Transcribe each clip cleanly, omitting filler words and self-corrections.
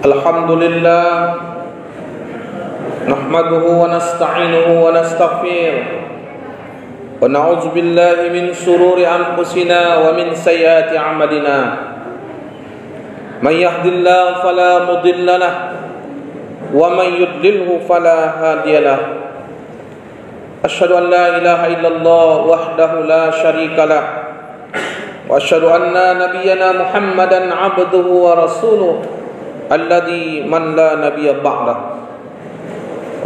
Alhamdulillah nahmaduhu wa nasta'inuhu wa nastaghfiruh wa na'udzu billahi min shururi anfusina wa min sayyiati a'malina. Man yahdihillahu fala mudilla lahu wa man yudlilhu fala hadiya lahu. Asyhadu an la ilaha illallah wahdahu la syarika lahu wa asyhadu anna nabiyyana Muhammadan 'abduhu wa rasuluh alladzi man la nabiyya ba'dah.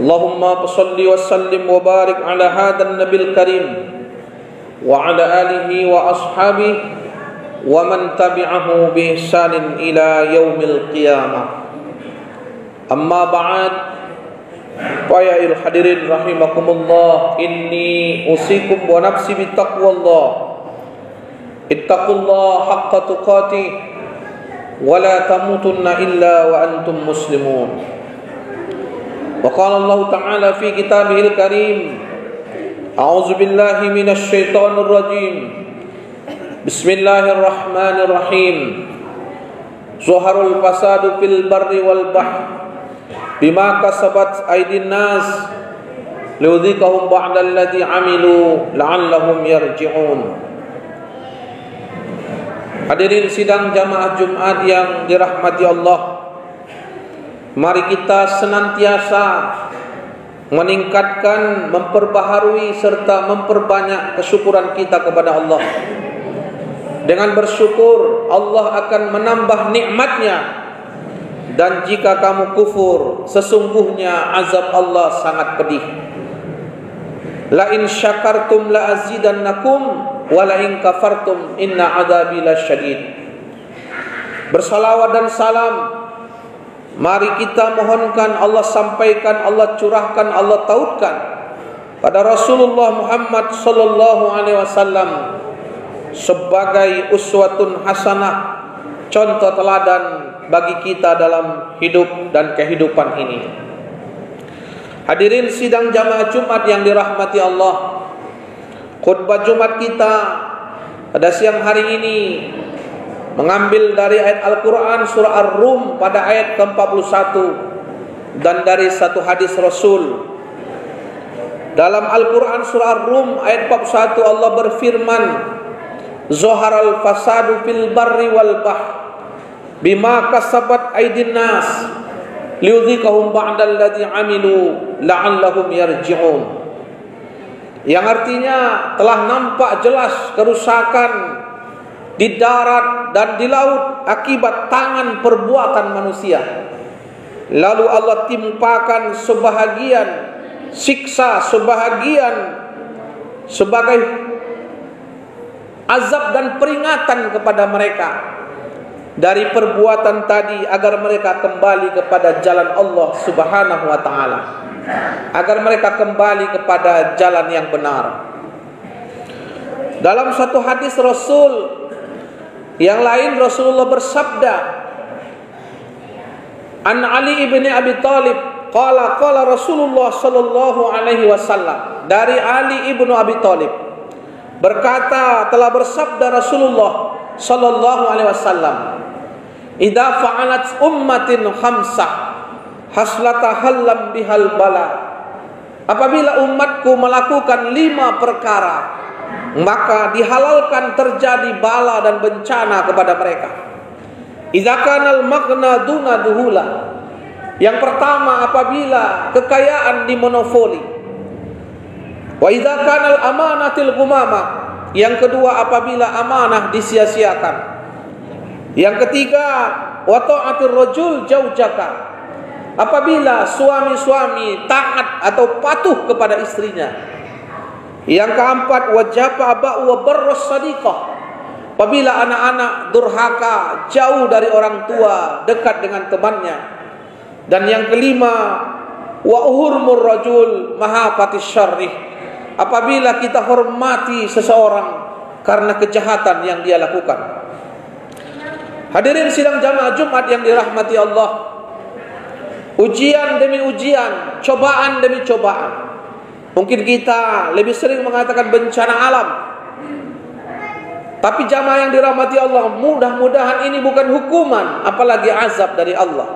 Allahumma shalli wa sallim wa barik ala hadzal nabil karim wa ala alihi wa ashabihi wa man tabi'ahu bi ihsanin ila yaumil qiyamah. Amma ba'd. Para hadirin rahimakumullah, inni usikum wa nafsi bittaqwallah. Ittaqullaha haqqa tuqatih wa la tamutunna illa wa antum muslimun. Wa qala Allah Ta'ala fi kitabihil karim, a'udzu billahi minasy syaithanir rajim. Bismillahirrahmanirrahim. Zuharul fasadu fil barri wal bahr bima kasabat aydin nas liudhikahum ba'dal ladzi amilu la'allahum yarji'un. Hadirin sidang jamaah Jumat yang dirahmati Allah, mari kita senantiasa meningkatkan, memperbaharui serta memperbanyak kesyukuran kita kepada Allah. Dengan bersyukur, Allah akan menambah nikmatnya. Dan jika kamu kufur, sesungguhnya azab Allah sangat pedih. La in syakartum la azidannakum wa la in kafartum inna adzabi lasyadid. Bersalawat dan salam mari kita mohonkan, Allah sampaikan, Allah curahkan, Allah tautkan pada Rasulullah Muhammad sallallahu alaihi wasallam sebagai uswatun hasanah, contoh teladan bagi kita dalam hidup dan kehidupan ini. Hadirin sidang jamaah Jumat yang dirahmati Allah, khutbah Jumat kita pada siang hari ini mengambil dari ayat Al-Quran surah Ar-Rum pada ayat ke-41 dan dari satu hadis Rasul. Dalam Al-Quran surah Ar-Rum ayat 41 Allah berfirman, Zuharal fasadu fil barri wal bahr bima kasabat aydin nas liudhikahum ba'dal ladzi amilu la'allahum yarji'un. Yang artinya telah nampak jelas kerusakan di darat dan di laut akibat tangan perbuatan manusia. Lalu Allah timpakan sebahagian siksa, sebahagian sebagai azab dan peringatan kepada mereka dari perbuatan tadi, agar mereka kembali kepada jalan Allah Subhanahu wa ta'ala, agar mereka kembali kepada jalan yang benar. Dalam satu hadis Rasul yang lain, Rasulullah bersabda, An Ali ibn Abi Thalib qala Rasulullah sallallahu alaihi wasallam, dari Ali ibnu Abi Thalib berkata, telah bersabda Rasulullah sallallahu alaihi wasallam, idza fa'alat ummatin khamsah haslata hallam bihal bala. Apabila umatku melakukan 5 perkara, maka dihalalkan terjadi bala dan bencana kepada mereka. Idza kanal maghna duna duhula. Yang pertama, apabila kekayaan dimonopoli. Wa idza kanal amanatil ghumama. Yang kedua, apabila amanah disia-siakan. Yang ketiga, wa ta'atir rajul jaujaka. Apabila suami-suami taat atau patuh kepada istrinya. Yang keempat, wajaba ba'u wa barras sadiqah. Apabila anak-anak durhaka, jauh dari orang tua, dekat dengan temannya. Dan yang kelima, wa uhurmur rajul mahafatis syarrih. Apabila kita hormati seseorang karena kejahatan yang dia lakukan. Hadirin sidang jamaah Jumat yang dirahmati Allah, ujian demi ujian, cobaan demi cobaan. Mungkin kita lebih sering mengatakan bencana alam, tapi jamaah yang dirahmati Allah, mudah-mudahan ini bukan hukuman, apalagi azab dari Allah.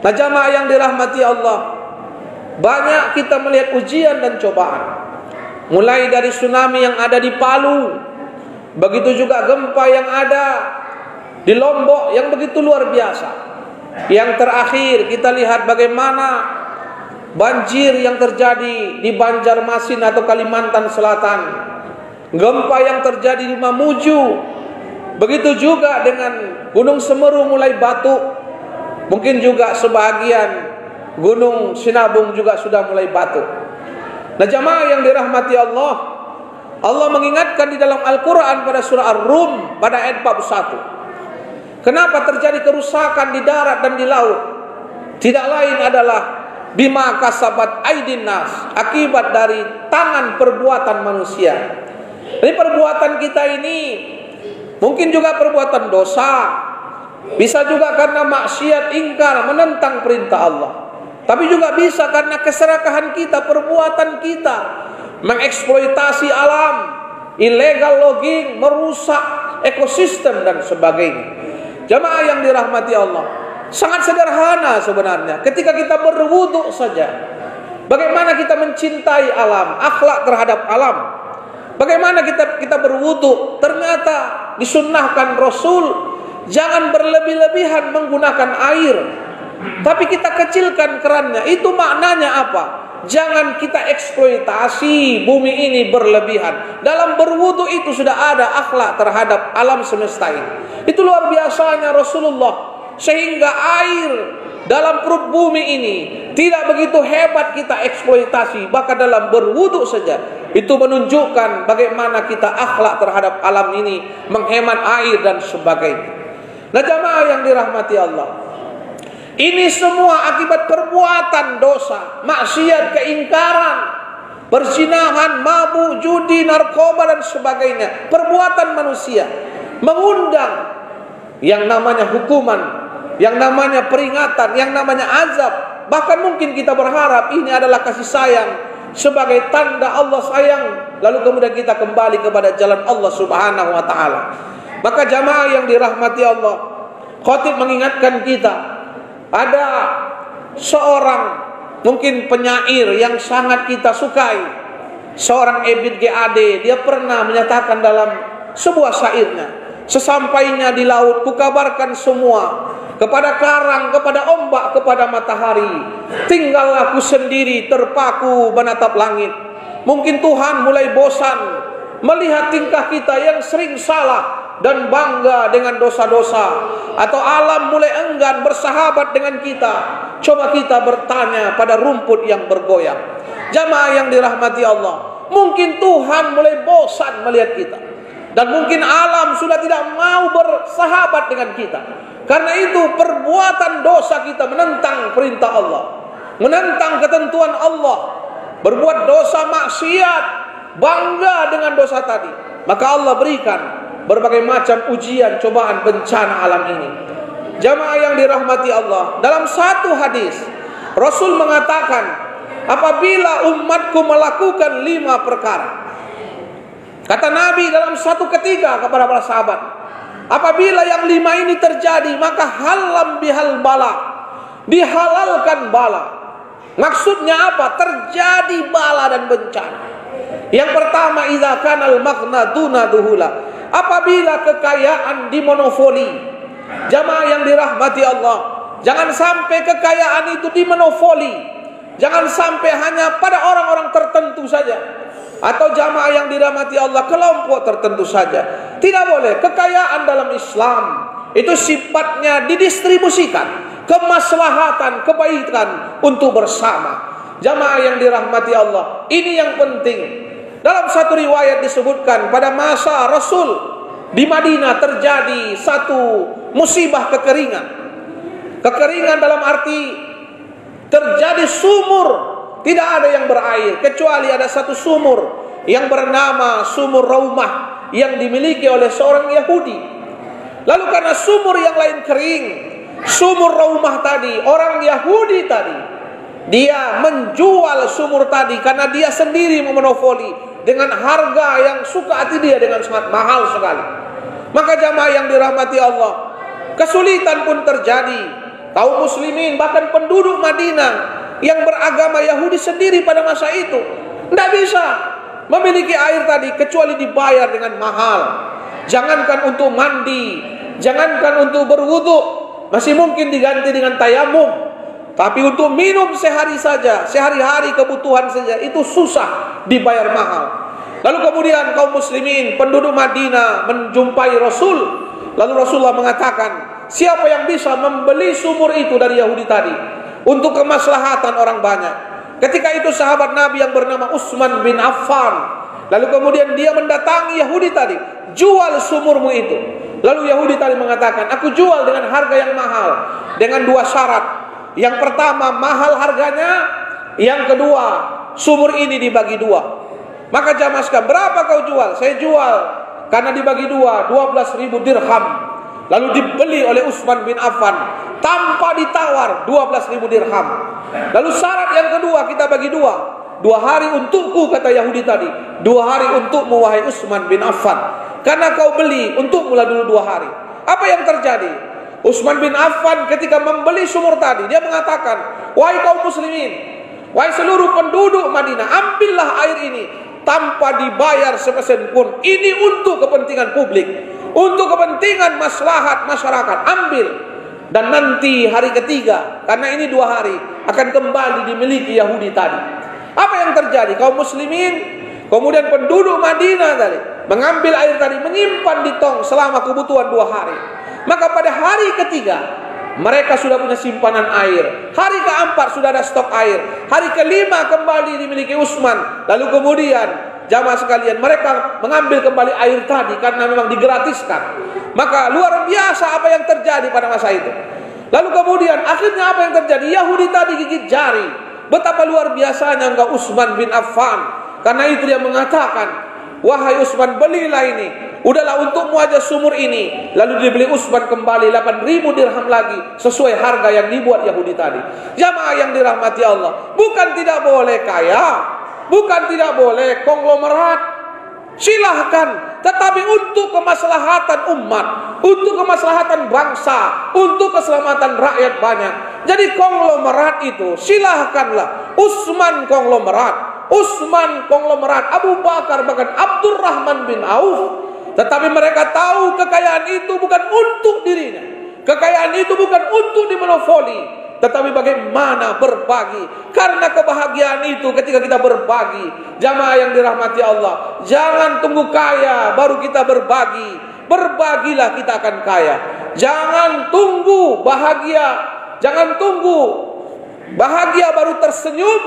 Nah jamaah yang dirahmati Allah, banyak kita melihat ujian dan cobaan. Mulai dari tsunami yang ada di Palu, begitu juga gempa yang ada di Lombok yang begitu luar biasa. Yang terakhir kita lihat bagaimana banjir yang terjadi di Banjarmasin atau Kalimantan Selatan, gempa yang terjadi di Mamuju, begitu juga dengan Gunung Semeru mulai batu, mungkin juga sebagian Gunung Sinabung juga sudah mulai batu. Nah jamaah yang dirahmati Allah, Allah mengingatkan di dalam Al-Quran pada surah Ar-Rum pada ayat 41. Kenapa terjadi kerusakan di darat dan di laut? Tidak lain adalah bima kasabat aidin nas, akibat dari tangan perbuatan manusia. Jadi perbuatan kita ini mungkin juga perbuatan dosa, bisa juga karena maksiat, ingkar, menentang perintah Allah. Tapi juga bisa karena keserakahan kita, perbuatan kita mengeksploitasi alam, illegal logging, merusak ekosistem dan sebagainya. Jamaah yang dirahmati Allah, sangat sederhana sebenarnya. Ketika kita berwudu saja, bagaimana kita mencintai alam, akhlak terhadap alam. Bagaimana kita berwudu, ternyata disunnahkan Rasul jangan berlebih-lebihan menggunakan air, tapi kita kecilkan kerannya. Itu maknanya apa? Jangan kita eksploitasi bumi ini berlebihan. Dalam berwudu itu sudah ada akhlak terhadap alam semesta ini. Itu luar biasanya Rasulullah, sehingga air dalam perut bumi ini tidak begitu hebat kita eksploitasi. Bahkan dalam berwudu saja itu menunjukkan bagaimana kita akhlak terhadap alam ini, menghemat air dan sebagainya. Nah jamaah yang dirahmati Allah, ini semua akibat perbuatan dosa, maksiat, keingkaran, perzinahan, mabuk, judi, narkoba dan sebagainya. Perbuatan manusia mengundang yang namanya hukuman, yang namanya peringatan, yang namanya azab. Bahkan mungkin kita berharap ini adalah kasih sayang, sebagai tanda Allah sayang, lalu kemudian kita kembali kepada jalan Allah Subhanahu wa ta'ala. Maka jamaah yang dirahmati Allah, khatib mengingatkan kita, ada seorang mungkin penyair yang sangat kita sukai, seorang Ebit GAD. Dia pernah menyatakan dalam sebuah syairnya, sesampainya di laut kukabarkan semua, kepada karang, kepada ombak, kepada matahari, tinggal aku sendiri terpaku menatap langit. Mungkin Tuhan mulai bosan melihat tingkah kita yang sering salah dan bangga dengan dosa-dosa, atau alam mulai enggan bersahabat dengan kita. Coba kita bertanya pada rumput yang bergoyang. Jamaah yang dirahmati Allah, mungkin Tuhan mulai bosan melihat kita, dan mungkin alam sudah tidak mau bersahabat dengan kita. Karena itu perbuatan dosa kita menentang perintah Allah, menentang ketentuan Allah, berbuat dosa maksiat, bangga dengan dosa tadi. Maka Allah berikan berbagai macam ujian, cobaan, bencana alam ini. Jamaah yang dirahmati Allah, dalam satu hadis Rasul mengatakan, apabila umatku melakukan 5 perkara, kata Nabi dalam satu ketika kepada para sahabat, apabila yang 5 ini terjadi, maka halam bihal bala, dihalalkan bala. Maksudnya apa? Terjadi bala dan bencana. Yang pertama, idza kanal maghna duna duhula, apabila kekayaan dimonopoli. Jamaah yang dirahmati Allah, jangan sampai kekayaan itu dimonopoli. Jangan sampai hanya pada orang-orang tertentu saja, atau jamaah yang dirahmati Allah, kelompok tertentu saja. Tidak boleh. Kekayaan dalam Islam itu sifatnya didistribusikan, kemaslahatan, kebaikan untuk bersama. Jamaah yang dirahmati Allah, ini yang penting. Dalam satu riwayat disebutkan, pada masa Rasul di Madinah terjadi satu musibah kekeringan. Kekeringan dalam arti terjadi sumur, tidak ada yang berair, kecuali ada satu sumur yang bernama sumur Raumah yang dimiliki oleh seorang Yahudi. Lalu karena sumur yang lain kering, sumur Raumah tadi, orang Yahudi tadi, dia menjual sumur tadi karena dia sendiri memonopoli dengan harga yang suka hati dia, dengan sangat mahal sekali. Maka jamaah yang dirahmati Allah, kesulitan pun terjadi. kaum muslimin, bahkan penduduk Madinah yang beragama Yahudi sendiri pada masa itu tidak bisa memiliki air tadi kecuali dibayar dengan mahal. Jangankan untuk mandi, jangankan untuk berwudu, masih mungkin diganti dengan tayamum. Tapi untuk minum sehari saja, sehari-hari kebutuhan saja, itu susah dibayar mahal. Lalu kemudian kaum muslimin, penduduk Madinah menjumpai Rasul. Lalu Rasulullah mengatakan, siapa yang bisa membeli sumur itu dari Yahudi tadi untuk kemaslahatan orang banyak? Ketika itu sahabat Nabi yang bernama Utsman bin Affan, lalu kemudian dia mendatangi Yahudi tadi, jual sumurmu itu. Lalu Yahudi tadi mengatakan, aku jual dengan harga yang mahal, dengan dua syarat. Yang pertama, mahal harganya. Yang kedua, sumur ini dibagi dua. Maka jamaah sekalian, berapa kau jual? Saya jual karena dibagi dua, 12.000 dirham. Lalu dibeli oleh Utsman bin Affan tanpa ditawar, 12.000 dirham. Lalu syarat yang kedua, kita bagi dua. 2 hari untukku, kata Yahudi tadi. 2 hari untukmu, wahai Utsman bin Affan. Karena kau beli, untukmu lah dulu 2 hari. Apa yang terjadi? Utsman bin Affan ketika membeli sumur tadi, dia mengatakan, wahai kaum muslimin, wahai seluruh penduduk Madinah, ambillah air ini tanpa dibayar sepesen pun. Ini untuk kepentingan publik, untuk kepentingan maslahat masyarakat. Ambil. Dan nanti hari ketiga, karena ini 2 hari, akan kembali dimiliki Yahudi tadi. Apa yang terjadi? Kaum muslimin, kemudian penduduk Madinah tadi mengambil air tadi, menyimpan di tong selama kebutuhan 2 hari. Maka pada hari ketiga mereka sudah punya simpanan air. Hari keempat sudah ada stok air. Hari kelima kembali dimiliki Utsman. Lalu kemudian jamaah sekalian, mereka mengambil kembali air tadi karena memang digratiskan. Maka luar biasa apa yang terjadi pada masa itu. Lalu kemudian akhirnya apa yang terjadi? Yahudi tadi gigit jari. Betapa luar biasanya engkau Utsman bin Affan. Karena itu dia mengatakan, wahai Utsman, belilah ini. Udahlah untukmu aja sumur ini. Lalu dibeli Utsman kembali 8.000 dirham lagi, sesuai harga yang dibuat Yahudi tadi. Jamaah yang dirahmati Allah, bukan tidak boleh kaya, bukan tidak boleh konglomerat, silahkan. Tetapi untuk kemaslahatan umat, untuk kemaslahatan bangsa, untuk keselamatan rakyat banyak. Jadi konglomerat itu silahkanlah. Utsman konglomerat, Utsman konglomerat, Abu Bakar, bahkan Abdurrahman bin Auf. Tetapi mereka tahu kekayaan itu bukan untuk dirinya. Kekayaan itu bukan untuk dimonopoli, tetapi bagaimana berbagi. Karena kebahagiaan itu ketika kita berbagi. Jamaah yang dirahmati Allah, jangan tunggu kaya baru kita berbagi. Berbagilah kita akan kaya. Jangan tunggu bahagia, jangan tunggu bahagia baru tersenyum.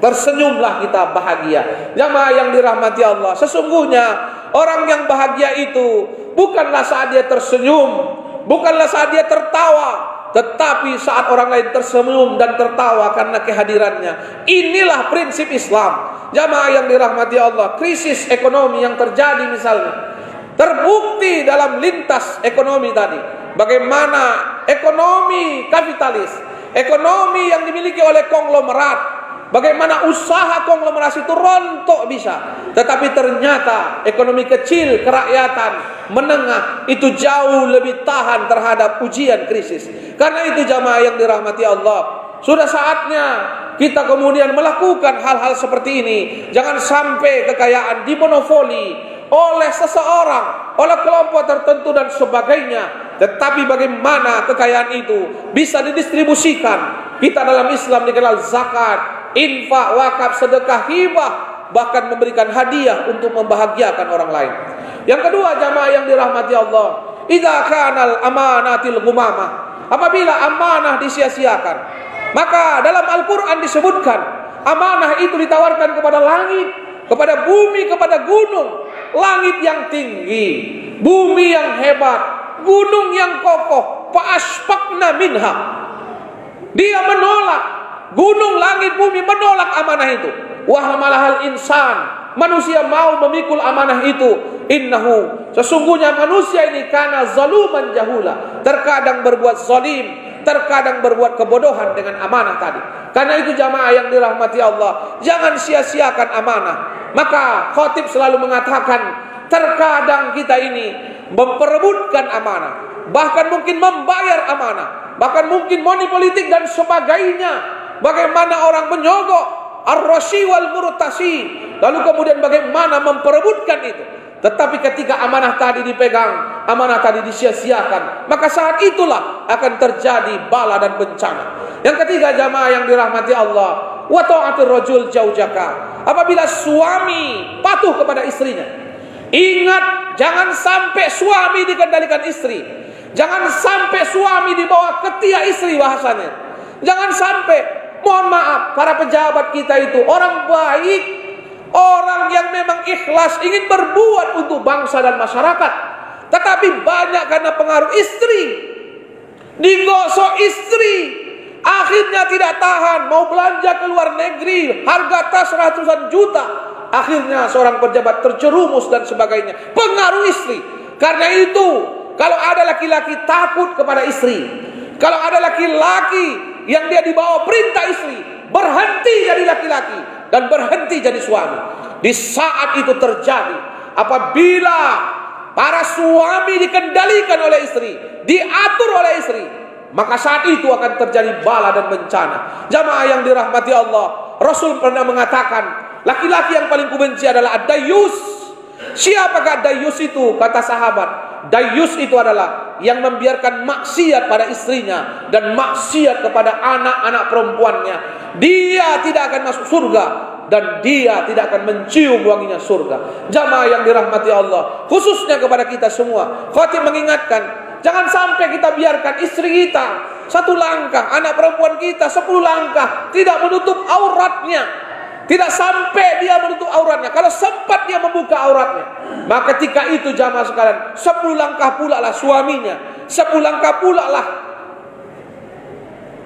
Tersenyumlah kita bahagia. Jamaah yang dirahmati Allah, sesungguhnya orang yang bahagia itu bukanlah saat dia tersenyum, bukanlah saat dia tertawa, tetapi saat orang lain tersenyum dan tertawa karena kehadirannya. Inilah prinsip Islam. Jamaah yang dirahmati Allah, krisis ekonomi yang terjadi misalnya terbukti dalam lintas ekonomi tadi. Bagaimana ekonomi kapitalis, ekonomi yang dimiliki oleh konglomerat, bagaimana usaha konglomerasi itu rontok bisa. Tetapi ternyata ekonomi kecil, kerakyatan, menengah itu jauh lebih tahan terhadap ujian krisis. Karena itu jamaah yang dirahmati Allah, sudah saatnya kita kemudian melakukan hal-hal seperti ini. Jangan sampai kekayaan dimonopoli oleh seseorang, oleh kelompok tertentu dan sebagainya. Tetapi bagaimana kekayaan itu bisa didistribusikan. Kita dalam Islam dikenal zakat, infak, wakaf, sedekah, hibah, bahkan memberikan hadiah untuk membahagiakan orang lain. Yang kedua jamaah yang dirahmati Allah, idza kanal amanatil ghumamah, apabila amanah disia-siakan, maka dalam Al-Quran disebutkan amanah itu ditawarkan kepada langit, kepada bumi, kepada gunung. Langit yang tinggi, bumi yang hebat, gunung yang kokoh, fa'ashfaqna minha. Dia menolak, gunung, langit, bumi menolak amanah itu. Wa hamalahal insan, manusia mau memikul amanah itu. Innahu, sesungguhnya manusia ini kana zaluman jahula, terkadang berbuat zalim, terkadang berbuat kebodohan dengan amanah tadi. Karena itu jamaah yang dirahmati Allah, jangan sia-siakan amanah. Maka khatib selalu mengatakan, terkadang kita ini memperebutkan amanah, bahkan mungkin membayar amanah, bahkan mungkin money politik dan sebagainya. Bagaimana orang menyogok ar-rashi wal murtasi, lalu kemudian bagaimana memperebutkan itu. Tetapi ketika amanah tadi dipegang, amanah tadi disia-siakan, maka saat itulah akan terjadi bala dan bencana. Yang ketiga, jamaah yang dirahmati Allah, wa ta'atur rajul zaujaka. Apabila suami patuh kepada istrinya. Ingat, jangan sampai suami dikendalikan istri. Jangan sampai suami dibawa ketiak istri bahasanya. Jangan sampai, mohon maaf, para pejabat kita itu orang baik, orang yang memang ikhlas ingin berbuat untuk bangsa dan masyarakat. Tetapi banyak karena pengaruh istri, digosok istri, akhirnya tidak tahan, mau belanja ke luar negeri, harga tas ratusan juta. Akhirnya seorang pejabat terjerumus dan sebagainya. Pengaruh istri. Karena itu, kalau ada laki-laki takut kepada istri, kalau ada laki-laki yang dia dibawa perintah istri, berhenti jadi laki-laki dan berhenti jadi suami. Di saat itu terjadi, apabila para suami dikendalikan oleh istri, diatur oleh istri, maka saat itu akan terjadi bala dan bencana. Jamaah yang dirahmati Allah, Rasul pernah mengatakan, laki-laki yang paling kubenci adalah ad-dayyus. Siapakah dayyus itu? Kata sahabat, dayyus itu adalah yang membiarkan maksiat pada istrinya dan maksiat kepada anak-anak perempuannya. Dia tidak akan masuk surga dan dia tidak akan mencium wanginya surga. Jamaah yang dirahmati Allah, khususnya kepada kita semua, khatib mengingatkan, jangan sampai kita biarkan istri kita satu langkah, anak perempuan kita 10 langkah tidak menutup auratnya. Tidak sampai dia menutup auratnya. Kalau sempat dia membuka auratnya, maka ketika itu jamaah sekalian, 10 langkah pula lah suaminya, 10 langkah pula lah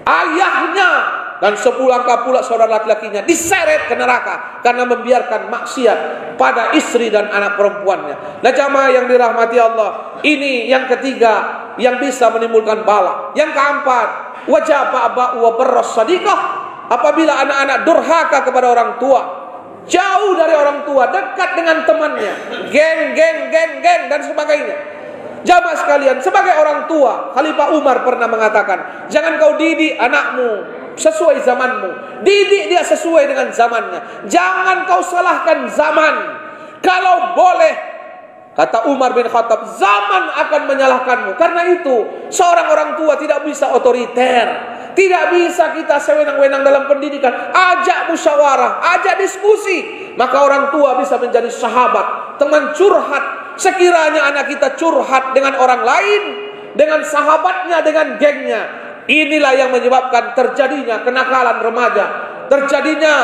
ayahnya, dan 10 langkah pula saudara laki-lakinya diseret ke neraka karena membiarkan maksiat pada istri dan anak perempuannya. Nah jamaah yang dirahmati Allah, ini yang ketiga yang bisa menimbulkan bala. Yang keempat, wajaba aba'u wa barras sadiqah. Apabila anak-anak durhaka kepada orang tua, jauh dari orang tua, dekat dengan temannya, geng dan sebagainya. Jamaah sekalian, sebagai orang tua, Khalifah Umar pernah mengatakan, jangan kau didik anakmu sesuai zamanmu, didik dia sesuai dengan zamannya. Jangan kau salahkan zaman. Kalau boleh, kata Umar bin Khattab, zaman akan menyalahkanmu. Karena itu, seorang orang tua tidak bisa otoriter. Tidak bisa kita sewenang-wenang dalam pendidikan. Ajak musyawarah, ajak diskusi. Maka orang tua bisa menjadi sahabat, teman curhat. Sekiranya anak kita curhat dengan orang lain, dengan sahabatnya, dengan gengnya, inilah yang menyebabkan terjadinya kenakalan remaja, terjadinya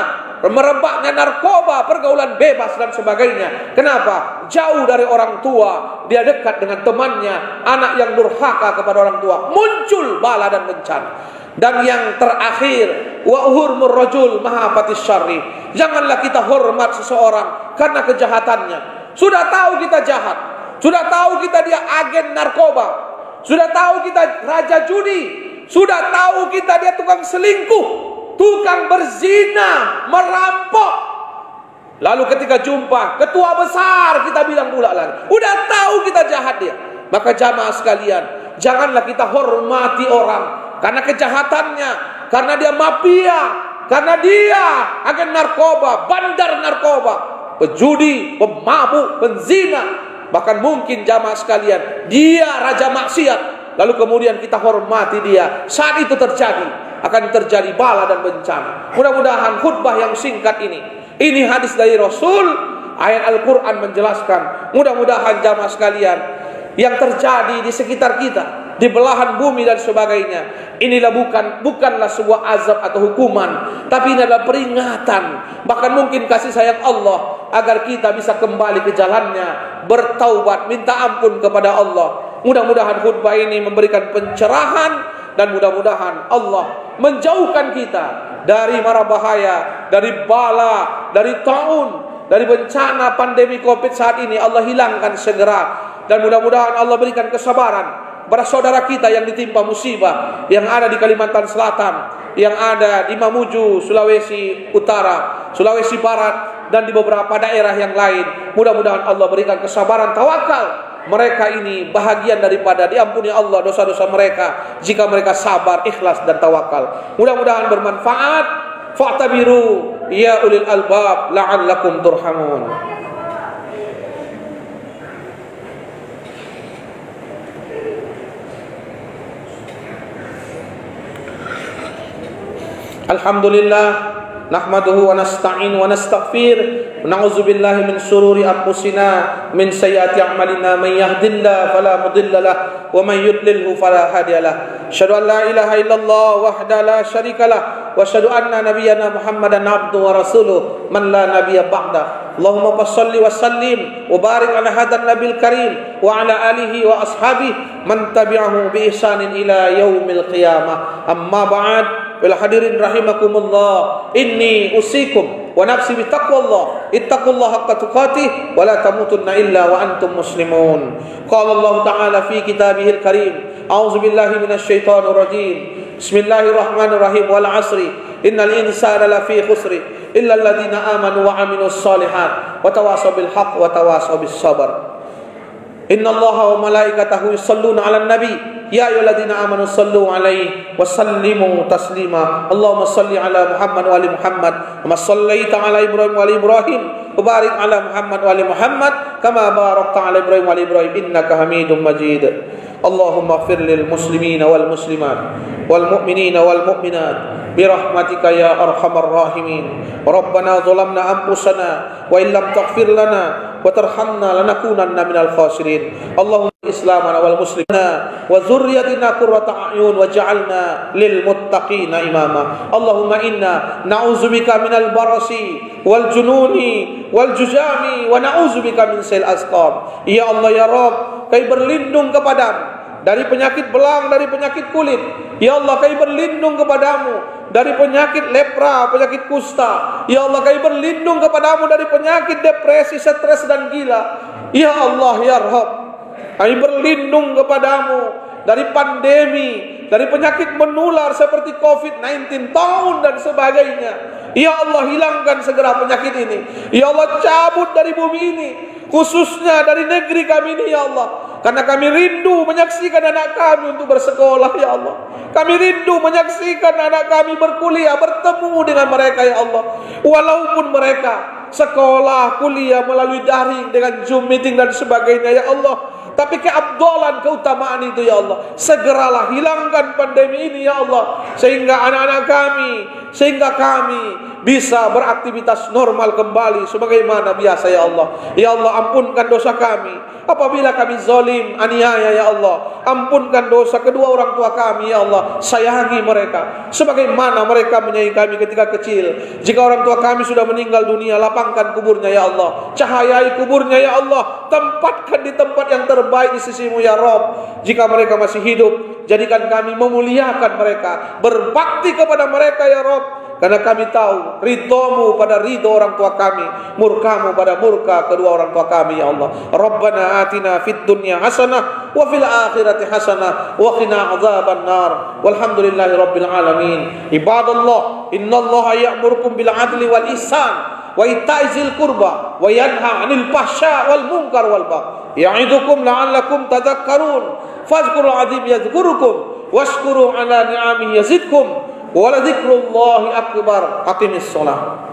merebaknya narkoba, pergaulan bebas dan sebagainya. Kenapa? Jauh dari orang tua, dia dekat dengan temannya, anak yang durhaka kepada orang tua, muncul bala dan bencana. Dan yang terakhir, wa hurmur rajul mahafatis syarri. Janganlah kita hormat seseorang karena kejahatannya. Sudah tahu kita jahat, sudah tahu kita dia agen narkoba, sudah tahu kita raja judi, sudah tahu kita dia tukang selingkuh, tukang berzina, merampok. Lalu ketika jumpa ketua besar, kita bilang pula lagi, udah tahu kita jahat dia. Maka jamaah sekalian, janganlah kita hormati orang karena kejahatannya, karena dia mafia, karena dia agen narkoba, bandar narkoba, pejudi, pemabuk, penzina, bahkan mungkin jamaah sekalian, dia raja maksiat. Lalu kemudian kita hormati dia. Saat itu akan terjadi bala dan bencana. Mudah-mudahan khutbah yang singkat ini hadis dari Rasul, ayat Al-Quran menjelaskan. Mudah-mudahan jamaah sekalian, yang terjadi di sekitar kita, di belahan bumi dan sebagainya, inilah bukanlah sebuah azab atau hukuman, tapi ini adalah peringatan, bahkan mungkin kasih sayang Allah agar kita bisa kembali ke jalannya, bertaubat, minta ampun kepada Allah. Mudah-mudahan khutbah ini memberikan pencerahan, dan mudah-mudahan Allah menjauhkan kita dari mara bahaya, dari bala, dari taun, dari bencana pandemi Covid saat ini. Allah hilangkan segera. Dan mudah-mudahan Allah berikan kesabaran para saudara kita yang ditimpa musibah, yang ada di Kalimantan Selatan, yang ada di Mamuju, Sulawesi Utara, Sulawesi Barat, dan di beberapa daerah yang lain. Mudah-mudahan Allah berikan kesabaran, tawakal, mereka ini bahagian daripada diampuni Allah dosa-dosa mereka jika mereka sabar, ikhlas dan tawakal. Mudah-mudahan bermanfaat. Fa'tabiru ya ulil albab la'allakum turhamun. Alhamdulillah, nahmaduhu wa nasta'in wa nastaghfir wa na'udzu billahi min shururi anfusina min sayyiati a'malina man yahdihillahu fala mudilla lahu wa man yudlilhu fala hadiya lahu. Asyhadu an la ilaha illallah wahdahu la syarika lahu wa asyhadu anna nabiyyana Muhammadan abduhu wa rasuluh man la nabiyya ba'da. Allahumma shalli wa sallim wa barik ala hadzal nabil karim wa ala alihi wa ashabihi man tabi'ahu bi ihsanin ila yaumil qiyamah. Amma ba'd. Wal hadirin rahimakumullah, inni usikum wa nafsi bi taqwallah, ittaqullaha haqqa tuqatih wa la tamutunna illa wa antum muslimun. Qala Allah ta'ala fi kitabihil karim, a'udzu billahi minasy syaithanir rajim. Bismillahirrahmanirrahim. Wal 'asri innal insana lafi khusri illa alladziina amanu wa 'amilus shalihat wa tawassaw bil haqq wa tawassaw bis sabr. Innallaha wa malaikatahu yusholluna 'alan nabi ya ayyuhalladzina amanu shallu 'alaihi wa sallimu taslima. Allahumma shalli 'ala Muhammad wa ali Muhammad kama shallaita 'ala Ibrahim wa ali Ibrahim wa barik 'ala Muhammad wa ali Muhammad kama barakta 'ala Ibrahim wa ali Ibrahim innaka Hamidum Majid. Allahumma ighfir lil muslimina wal muslimat wal mu'minina wal mu'minat birahmatika ya arhamar rahimin. Rabbana zalamna anfusana wa illam taghfir lana wa tarhamna lanakunanna minal khasirin. Allahumma islamana wal muslimina wa dzurriyyatina qurrata a'yun waj'alna lil muttaqina imama. Allahumma inna na'udzubika minal barasi wal jununi wal juzami wa na'udzubika min sa'il asqam. Ya Allah ya Rabb, kami berlindung kepadamu dari penyakit belang, dari penyakit kulit. Ya Allah, kami berlindung kepadamu dari penyakit lepra, penyakit kusta. Ya Allah, kami berlindung kepadamu dari penyakit depresi, stres dan gila. Ya Allah ya Rabb, kami berlindung kepadamu dari pandemi, dari penyakit menular seperti COVID-19 tahun dan sebagainya. Ya Allah, hilangkan segera penyakit ini. Ya Allah, cabut dari bumi ini, khususnya dari negeri kami ini ya Allah. Karena kami rindu menyaksikan anak kami untuk bersekolah ya Allah. Kami rindu menyaksikan anak kami berkuliah, bertemu dengan mereka ya Allah. Walaupun mereka sekolah, kuliah melalui daring dengan Zoom meeting dan sebagainya ya Allah, tapi keabdalan, keutamaan itu ya Allah, segeralah hilangkan pandemi ini ya Allah, sehingga anak-anak kami, sehingga kami bisa beraktivitas normal kembali sebagaimana biasa ya Allah. Ya Allah, ampunkan dosa kami apabila kami zalim, aniaya ya Allah. Ampunkan dosa kedua orang tua kami ya Allah. Sayangi mereka sebagaimana mereka menyayangi kami ketika kecil. Jika orang tua kami sudah meninggal dunia, lapangkan kuburnya ya Allah, cahayai kuburnya ya Allah, tempatkan di tempat yang terbaik di sisimu ya Rabb. Jika mereka masih hidup, jadikan kami memuliakan mereka, berbakti kepada mereka ya Rabb. Karena kami tahu ridhomu pada ridho orang tua kami, murkamu pada murka kedua orang tua kami ya Allah. Rabbana atina fid dunya hasanah wa fil akhirati hasanah wa qina adzaban nar. Walhamdulillahi rabbil alamin. Ibadallah, innallaha ya'murukum bil adli wal ihsan wa ita'izil qurba wa yanha 'anil fahsya wal munkar wal baghi. Ya'idukum la'allakum tadhakkarun. Fadhkurul 'azim yadhkurukum washkuru 'ala ni'amihi yazidkum. Wa la dzikrullahi akbar. Aqimis shalah.